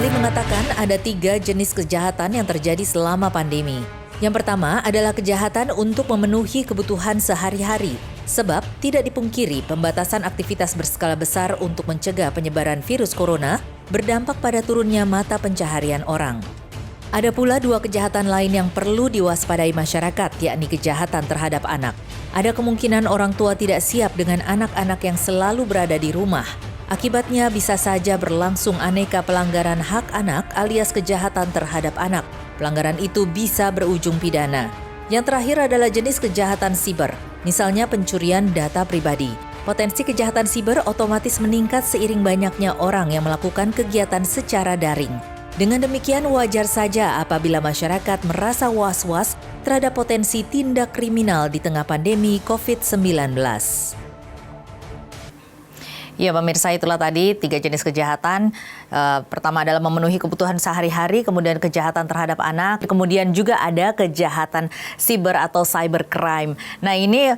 ahli mengatakan ada 3 jenis kejahatan yang terjadi selama pandemi. Yang pertama adalah kejahatan untuk memenuhi kebutuhan sehari-hari. Sebab tidak dipungkiri pembatasan aktivitas berskala besar untuk mencegah penyebaran virus corona berdampak pada turunnya mata pencaharian orang. Ada pula 2 kejahatan lain yang perlu diwaspadai masyarakat, yakni kejahatan terhadap anak. Ada kemungkinan orang tua tidak siap dengan anak-anak yang selalu berada di rumah. Akibatnya bisa saja berlangsung aneka pelanggaran hak anak alias kejahatan terhadap anak. Pelanggaran itu bisa berujung pidana. Yang terakhir adalah jenis kejahatan siber, misalnya pencurian data pribadi. Potensi kejahatan siber otomatis meningkat seiring banyaknya orang yang melakukan kegiatan secara daring. Dengan demikian wajar saja apabila masyarakat merasa was-was terhadap potensi tindak kriminal di tengah pandemi COVID-19. Ya pemirsa, itulah tadi 3 jenis kejahatan. Pertama adalah memenuhi kebutuhan sehari-hari, kemudian kejahatan terhadap anak, kemudian juga ada kejahatan siber atau cybercrime. Nah ini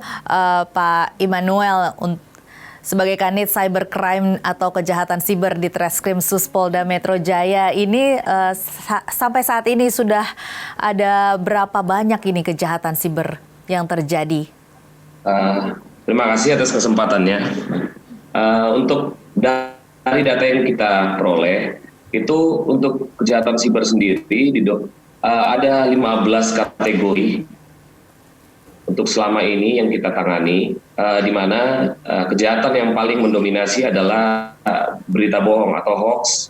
Pak Immanuel, sebagai Kanit Cybercrime atau kejahatan siber di Treskrim Suspolda Metro Jaya ini sampai saat ini sudah ada berapa banyak ini kejahatan siber yang terjadi? Terima kasih atas kesempatannya. Untuk dari data yang kita peroleh, itu untuk kejahatan siber sendiri ada 15 kategori untuk selama ini yang kita tangani, di mana kejahatan yang paling mendominasi adalah berita bohong atau hoax.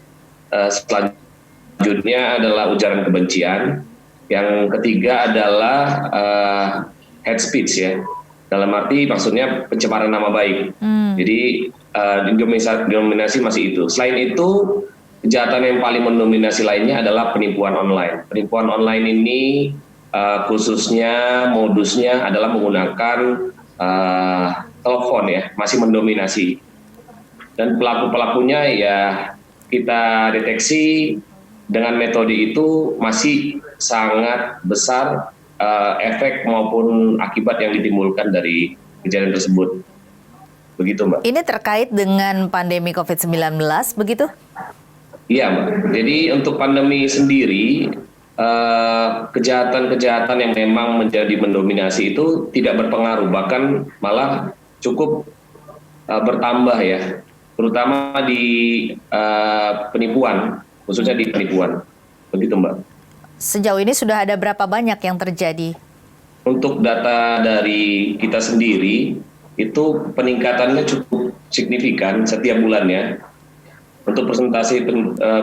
Selanjutnya adalah ujaran kebencian. Yang ketiga adalah hate speech, ya. Dalam arti maksudnya pencemaran nama baik. Jadi dominasi masih itu. Selain itu, kejahatan yang paling mendominasi lainnya adalah penipuan online. Penipuan online ini khususnya modusnya adalah menggunakan telepon, ya, masih mendominasi. Dan pelaku-pelakunya ya kita deteksi dengan metode itu masih sangat besar efek maupun akibat yang ditimbulkan dari kejadian tersebut. Begitu, Mbak. Ini terkait dengan pandemi COVID-19, begitu? Iya, Mbak. Jadi untuk pandemi sendiri, kejahatan-kejahatan yang memang menjadi mendominasi itu tidak berpengaruh, bahkan malah cukup bertambah, ya. Terutama di penipuan, khususnya di penipuan. Begitu, Mbak. Sejauh ini sudah ada berapa banyak yang terjadi? Untuk data dari kita sendiri, itu peningkatannya cukup signifikan setiap bulannya. Untuk persentase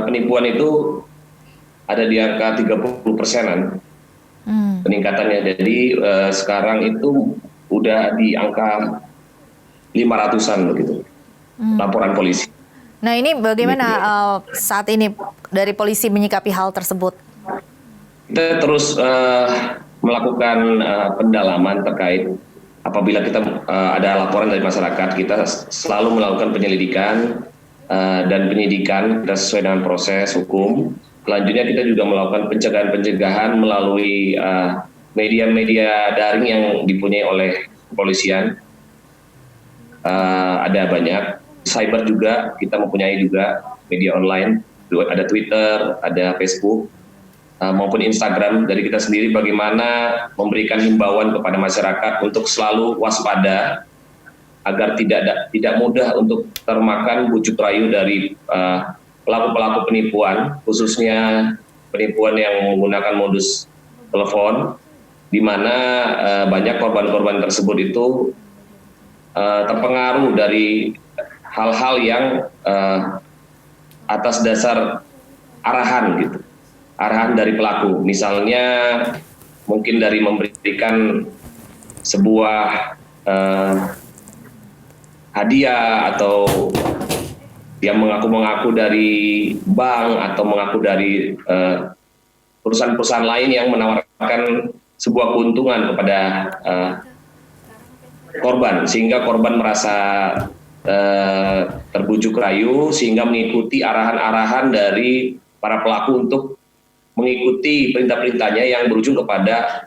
penipuan itu ada di angka 30%-an peningkatannya. Jadi sekarang itu udah di angka 500-an begitu, laporan polisi. Nah ini bagaimana saat ini dari polisi menyikapi hal tersebut? Kita terus melakukan pendalaman terkait apabila kita ada laporan dari masyarakat, kita selalu melakukan penyelidikan dan penyidikan kita sesuai dengan proses hukum. Selanjutnya kita juga melakukan pencegahan melalui media-media daring yang dipunyai oleh kepolisian. Ada banyak, cyber juga kita mempunyai juga media online, ada Twitter, ada Facebook, maupun Instagram dari kita sendiri, bagaimana memberikan himbauan kepada masyarakat untuk selalu waspada agar tidak mudah untuk termakan bujuk rayu dari pelaku-pelaku penipuan, khususnya penipuan yang menggunakan modus telepon, di mana banyak korban-korban tersebut itu terpengaruh dari hal-hal yang atas dasar arahan gitu. Arahan dari pelaku, misalnya mungkin dari memberikan sebuah hadiah atau yang mengaku-mengaku dari bank atau mengaku dari perusahaan-perusahaan lain yang menawarkan sebuah keuntungan kepada korban, sehingga korban merasa terbujuk rayu sehingga mengikuti arahan-arahan dari para pelaku untuk mengikuti perintah-perintahnya yang berujung kepada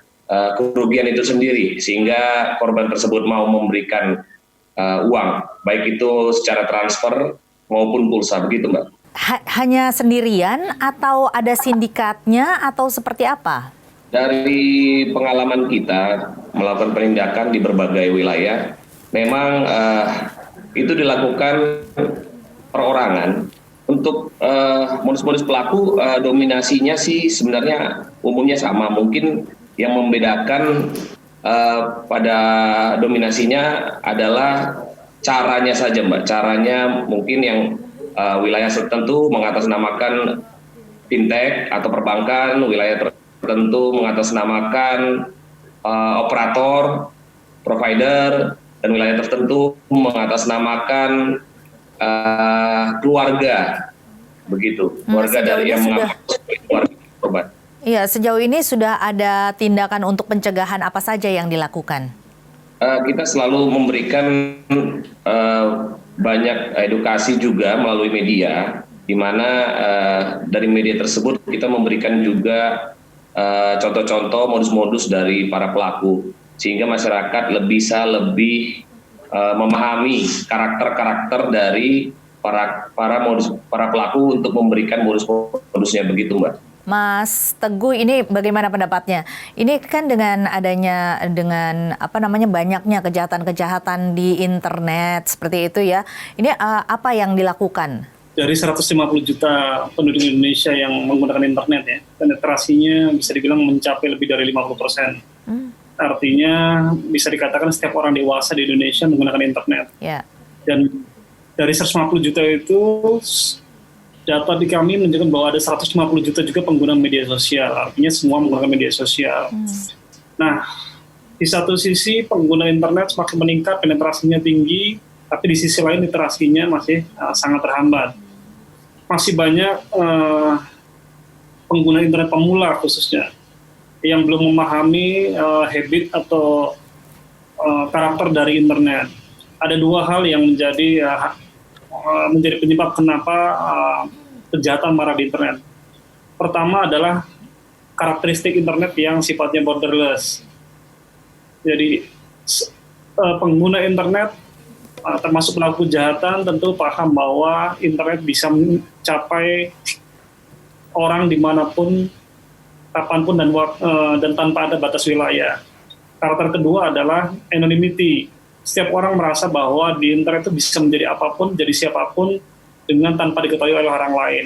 kerugian itu sendiri, sehingga korban tersebut mau memberikan uang, baik itu secara transfer maupun pulsa, begitu Mbak. hanya sendirian atau ada sindikatnya atau seperti apa? Dari pengalaman kita melakukan penindakan di berbagai wilayah, memang itu dilakukan perorangan. Untuk modus-modus pelaku dominasinya sih sebenarnya umumnya sama. Mungkin yang membedakan pada dominasinya adalah caranya saja, Mbak. Caranya mungkin yang wilayah tertentu mengatasnamakan fintech atau perbankan, wilayah tertentu mengatasnamakan operator, provider, dan wilayah tertentu mengatasnamakan keluarga, begitu. Keluarga dari yang mengaku keluarga korban. Iya, sejauh ini sudah ada tindakan untuk pencegahan apa saja yang dilakukan? Kita selalu memberikan banyak edukasi juga melalui media, di mana dari media tersebut kita memberikan juga contoh-contoh modus-modus dari para pelaku, sehingga masyarakat bisa lebih memahami karakter-karakter dari para pelaku untuk memberikan modus-modusnya, begitu, Mbak. Mas Teguh, ini bagaimana pendapatnya? Ini kan dengan banyaknya kejahatan-kejahatan di internet seperti itu ya. Ini apa yang dilakukan? Dari 150 juta penduduk Indonesia yang menggunakan internet ya, penetrasinya bisa dibilang mencapai lebih dari 50%. Artinya bisa dikatakan setiap orang dewasa di Indonesia menggunakan internet. Yeah. Dan dari 150 juta itu, data di kami menunjukkan bahwa ada 150 juta juga pengguna media sosial. Artinya semua menggunakan media sosial. Nah, di satu sisi pengguna internet semakin meningkat, penetrasinya tinggi, tapi di sisi lain literasinya masih sangat terhambat. Masih banyak pengguna internet pemula khususnya yang belum memahami habit atau karakter dari internet. Ada dua hal yang menjadi penyebab kenapa kejahatan marak di internet. Pertama adalah karakteristik internet yang sifatnya borderless. Jadi pengguna internet termasuk pelaku kejahatan tentu paham bahwa internet bisa mencapai orang dimanapun, kapanpun, dan tanpa ada batas wilayah. Karakter kedua adalah anonymity. Setiap orang merasa bahwa di internet itu bisa menjadi apapun, jadi siapapun, dengan tanpa diketahui oleh orang lain.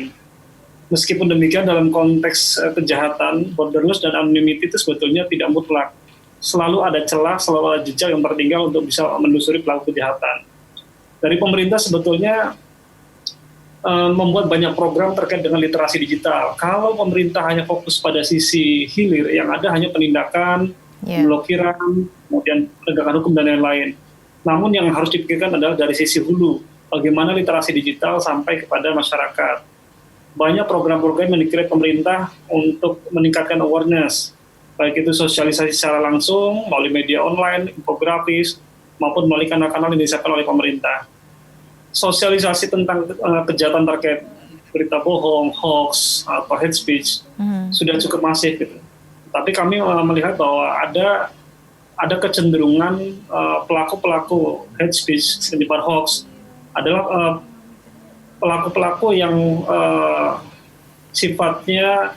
Meskipun demikian, dalam konteks kejahatan, borderless dan anonymity itu sebetulnya tidak mutlak. Selalu ada celah, selalu ada jejak yang tertinggal untuk bisa menelusuri pelaku kejahatan. Dari pemerintah sebetulnya membuat banyak program terkait dengan literasi digital. Kalau pemerintah hanya fokus pada sisi hilir, yang ada hanya penindakan, pemblokiran, kemudian penegakan hukum dan lain-lain. Namun yang harus dipikirkan adalah dari sisi hulu, bagaimana literasi digital sampai kepada masyarakat. Banyak program-program yang dikreat pemerintah untuk meningkatkan awareness, baik itu sosialisasi secara langsung, melalui media online, infografis, maupun melalui kanal-kanal yang disiapkan oleh pemerintah. Sosialisasi tentang kejahatan terkait berita bohong, hoax, atau hate speech sudah cukup masif gitu. Tapi kami melihat bahwa ada kecenderungan pelaku-pelaku hate speech, penyebar hoax adalah pelaku-pelaku yang sifatnya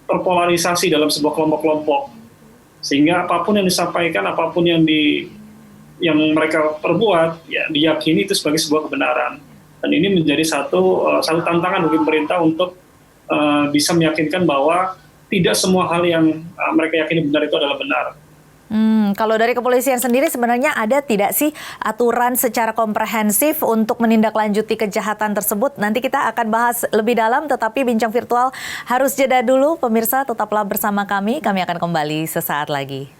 terpolarisasi dalam sebuah kelompok-kelompok, sehingga apapun yang disampaikan, apapun yang mereka perbuat, ya diyakini itu sebagai sebuah kebenaran. Dan ini menjadi satu tantangan bagi pemerintah untuk bisa meyakinkan bahwa tidak semua hal yang mereka yakini benar itu adalah benar. Kalau dari kepolisian sendiri sebenarnya ada tidak sih aturan secara komprehensif untuk menindaklanjuti kejahatan tersebut? Nanti kita akan bahas lebih dalam, tetapi bincang virtual harus jeda dulu. Pemirsa tetaplah bersama kami akan kembali sesaat lagi.